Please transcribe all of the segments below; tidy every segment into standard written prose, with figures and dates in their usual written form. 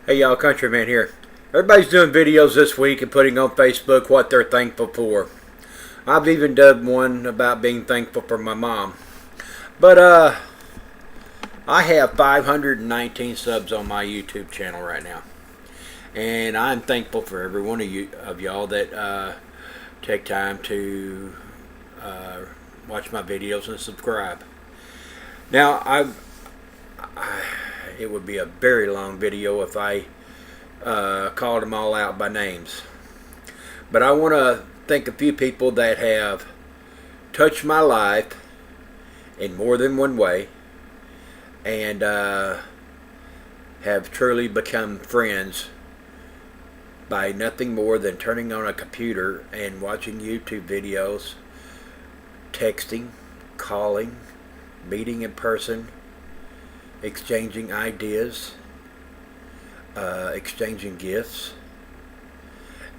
Hey y'all, Countryman here. Everybody's doing videos this week and putting on Facebook what they're thankful for. I've even done one about being thankful for my mom. But I have 519 subs on my YouTube channel right now. And I'm thankful for every one of y'all that take time to watch my videos and subscribe. Now, it would be a very long video if I called them all out by names. But I want to thank a few people that have touched my life in more than one way and have truly become friends by nothing more than turning on a computer and watching YouTube videos, texting, calling, meeting in person, exchanging ideas, exchanging gifts,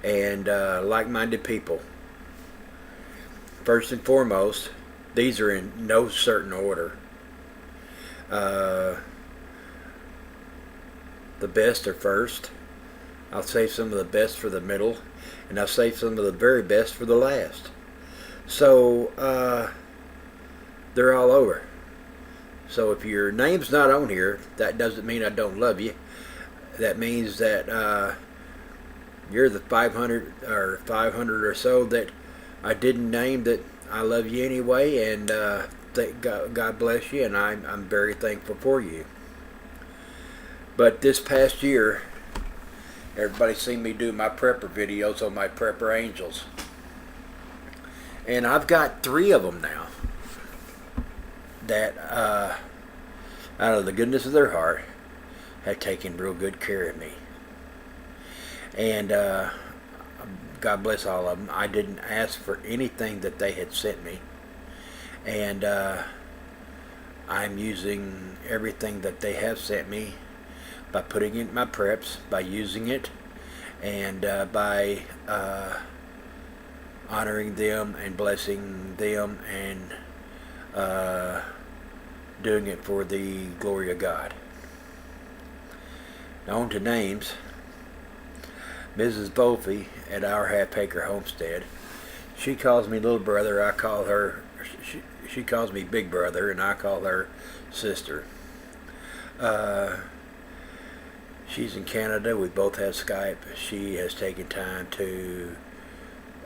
and like-minded people. First and foremost, these are in no certain order. The best are first. I'll save some of the best for the middle, and I'll save some of the very best for the last. So they're all over. So if your name's not on here, that doesn't mean I don't love you. That means that you're the 500 or so that I didn't name, that I love you anyway, and God bless you, and I'm very thankful for you. But this past year, everybody's seen me do my prepper videos on my prepper angels, and I've got 3 of them now that out of the goodness of their heart have taken real good care of me. And God bless all of them. I didn't ask for anything that they had sent me, and I'm using everything that they have sent me by putting it in my preps, by using it, and by honoring them and blessing them, and doing it for the glory of God. Now on to names. Mrs. Bofi at our half-acre homestead. She calls me little brother. I call her. She calls me big brother, and I call her sister. She's in Canada. We both have Skype. She has taken time to,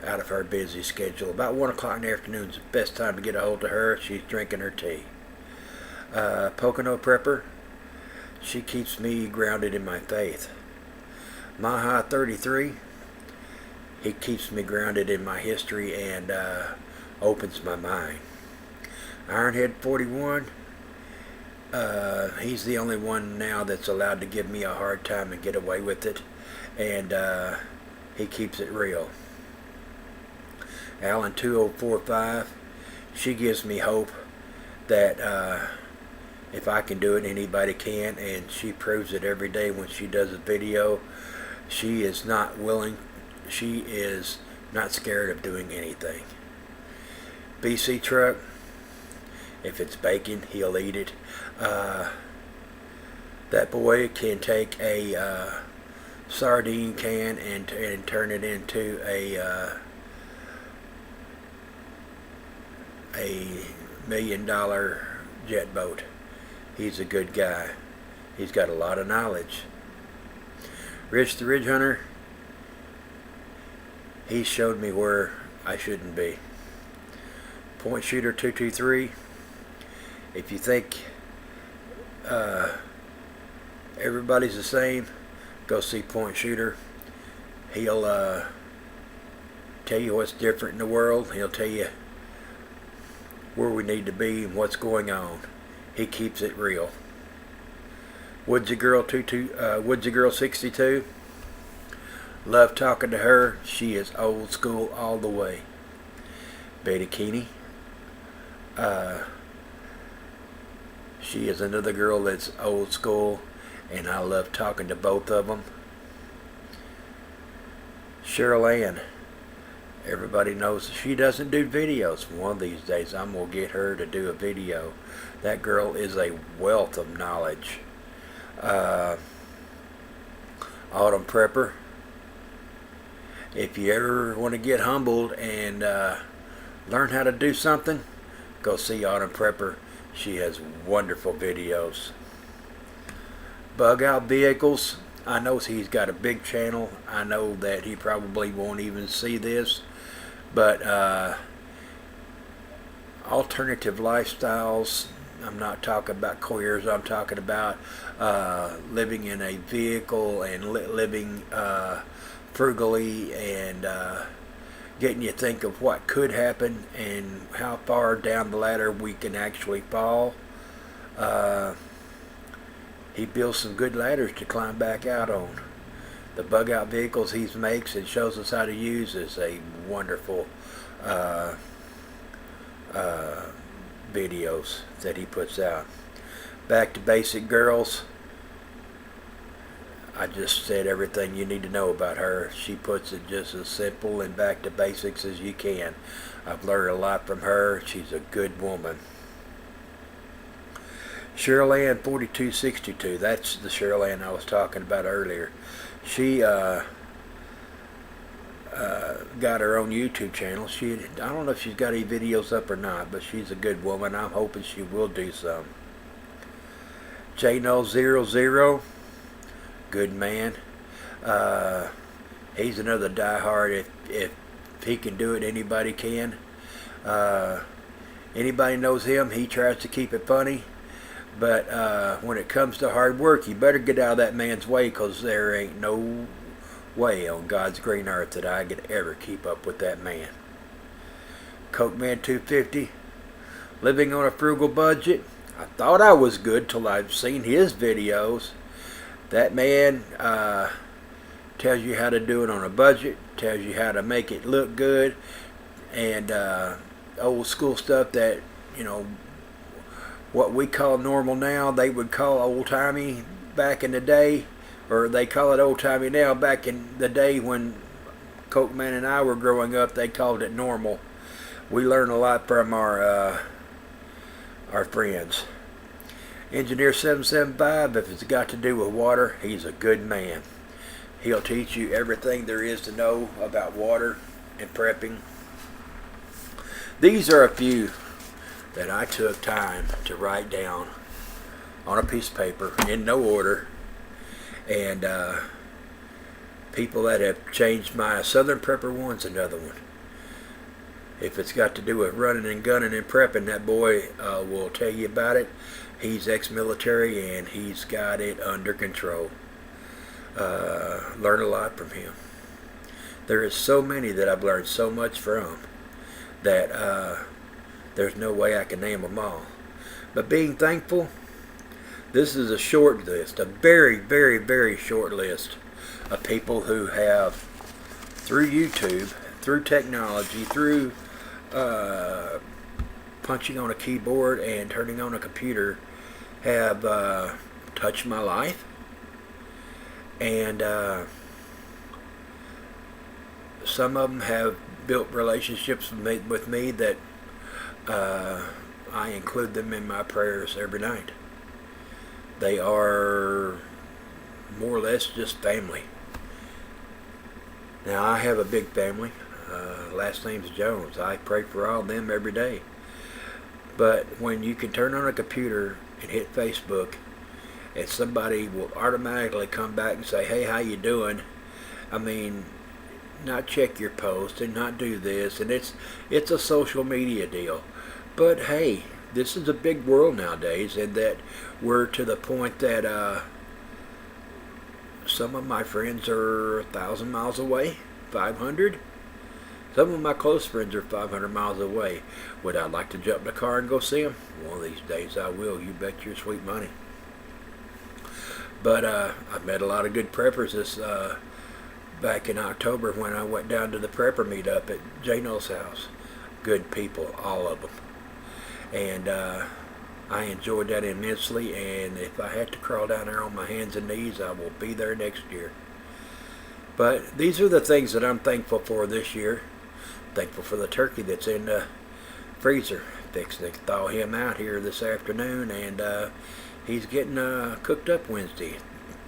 out of her busy schedule, about 1 o'clock in the afternoon is the best time to get a hold of her. She's drinking her tea. Pocono Prepper. She keeps me grounded in my faith. Maha 33, he keeps me grounded in my history and opens my mind. Ironhead 41, he's the only one now that's allowed to give me a hard time and get away with it, and he keeps it real. Alan 2045, she gives me hope that if I can do it, anybody can, and she proves it every day when she does a video. She is not scared of doing anything. BC Truck, if it's bacon, he'll eat it. That boy can take a sardine can and turn it into a $1 million jet boat. He's a good guy. He's got a lot of knowledge. Rich the Ridge Hunter, he showed me where I shouldn't be. Point Shooter 223, if you think everybody's the same, go see Point Shooter. He'll tell you what's different in the world. He'll tell you where we need to be and what's going on. He keeps it real. Woodsy Girl 62. Love talking to her. She is old school all the way. Beta Keeney. She is another girl that's old school, and I love talking to both of them. Cheryl Ann. Everybody knows she doesn't do videos. One of these days I'm going to get her to do a video. That girl is a wealth of knowledge. Autumn Prepper. If you ever want to get humbled and learn how to do something, go see Autumn Prepper. She has wonderful videos. Bug Out Vehicles. I know he's got a big channel. I know that he probably won't even see this, but alternative lifestyles. I'm not talking about queers. I'm talking about living in a vehicle and living frugally and getting you to think of what could happen and how far down the ladder we can actually fall. He builds some good ladders to climb back out on. The bug out vehicles he makes and shows us how to use is a wonderful videos that he puts out. Back to Basic Girls. I just said everything you need to know about her. She puts it just as simple and back to basics as you can. I've learned a lot from her. She's a good woman. Cheryl 4262. That's the Cheryl I was talking about earlier. She got her own YouTube channel. I don't know if she's got any videos up or not, but she's a good woman. I'm hoping she will do some. J000, good man. He's another diehard. If he can do it, anybody can. Anybody knows him, he tries to keep it funny. But when it comes to hard work, you better get out of that man's way, because there ain't no way on God's green earth that I could ever keep up with that man. Coke Man 250, living on a frugal budget. I thought I was good till I've seen his videos. That man tells you how to do it on a budget, tells you how to make it look good, and old school stuff that, you know, what we call normal now, they would call old-timey back in the day, or they call it old-timey now. Back in the day when Coke Man and I were growing up, they called it normal. We learn a lot from our friends. Engineer 775, if it's got to do with water, he's a good man. He'll teach you everything there is to know about water and prepping. These are a few that I took time to write down on a piece of paper in no order, and people that have changed my Southern Prepper one's another one. If it's got to do with running and gunning and prepping, that boy will tell you about it. He's ex-military and he's got it under control. Learn a lot from him. There is so many that I've learned so much from that there's no way I can name them all. But being thankful, this is a short list, a very, very, very short list of people who have, through YouTube, through technology, through punching on a keyboard and turning on a computer, have touched my life. And some of them have built relationships with me that I include them in my prayers every night. They are more or less just family. Now, I have a big family. Last name's Jones. I pray for all of them every day. But when you can turn on a computer and hit Facebook, and somebody will automatically come back and say, "Hey, how you doing?" I mean, not check your post and not do this, and it's a social media deal. But hey, this is a big world nowadays, and that we're to the point that some of my friends are 1,000 miles away, 500. Some of my close friends are 500 miles away. Would I like to jump in the car and go see them? One of these days I will. You bet your sweet money. But I've met a lot of good preppers this back in October when I went down to the prepper meetup at Jano's house. Good people, all of them. And I enjoyed that immensely, and if I had to crawl down there on my hands and knees, I will be there next year. But these are the things that I'm thankful for this year. Thankful for the turkey that's in the freezer. Fixing to thaw him out here this afternoon, and he's getting cooked up Wednesday.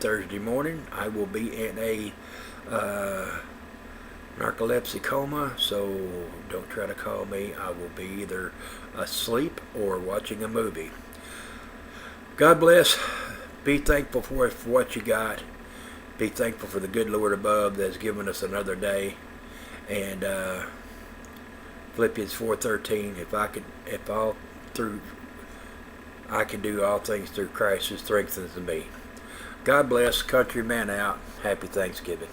Thursday morning, I will be in a narcolepsy coma, so don't try to call me. I will be either asleep or watching a movie. God bless. Be thankful for what you got. Be thankful for the good Lord above that's given us another day. And Philippians 4:13. I can do all things through Christ who strengthens me. God bless. Countryman out. Happy Thanksgiving.